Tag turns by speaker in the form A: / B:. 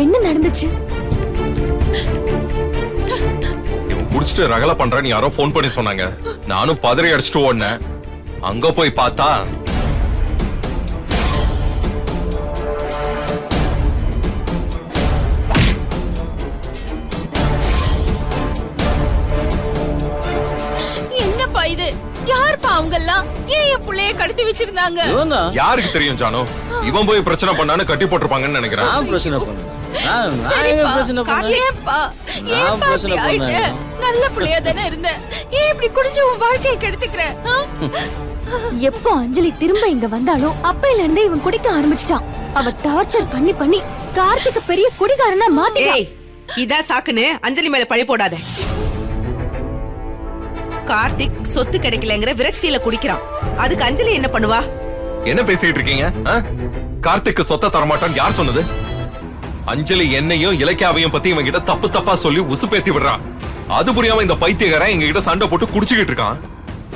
A: என்ன நடந்துச்சு?
B: இவன் குடிச்சிட்டு ரகலை பண்றேன்னு யாரோ போன் பண்ணி சொன்னாங்க. நானும் பதறி அடிச்சுட்டு ஓடினேன். அங்க போய் பார்த்தா
C: என்னப்பா இது? யாருப்பா அவங்கெல்லாம்? ஏன் என் புள்ளைய கடத்தி வச்சிருந்தாங்க?
B: யாருக்கு தெரியும் ஜானு? இவன் போய் பிரச்சனை பண்ணான்னு கட்டி போட்டிருப்பாங்கன்னு நினைக்கிறேன்.
C: நல்ல புள்ளையா தானே இருந்த, ஏன் இப்படி குடிச்சு உன் வாழ்க்கையை கெடுத்துக்கிற?
A: எப்போ அஞ்சலி திரும்ப இங்க வந்தாலும் அப்பையில இருந்தே இவன் குடிக்க ஆரம்பிச்சிட்டான். அவ டார்ச்சர் பண்ணி பண்ணி கார்த்திக் பெரிய குடிகாரனா மாத்திட்டான்.
D: இதான் சாக்குன்னு அஞ்சலி மேல பழி போடாத. கார்த்திக் சொத்து கிடைக்கலங்கிற விரக்தியில குடிக்கிறான். அதுக்கு அஞ்சலி என்ன பண்ணுவா?
B: என்ன பேசிட்டு இருக்கீங்க? கார்த்திக்கு சொத்தை தரமாட்டான்னு யார் சொன்னது? அஞ்சலி என்னையும் இலக்கியாவையும் பத்தி இவன் கிட்ட தப்பு தப்பா சொல்லி உசுப்பேத்தி விடுறான். அது புரியாம இந்த பைத்தியக்காரன் எங்க கிட்ட சண்டை போட்டு குடிச்சுக்கிட்டு இருக்கான்.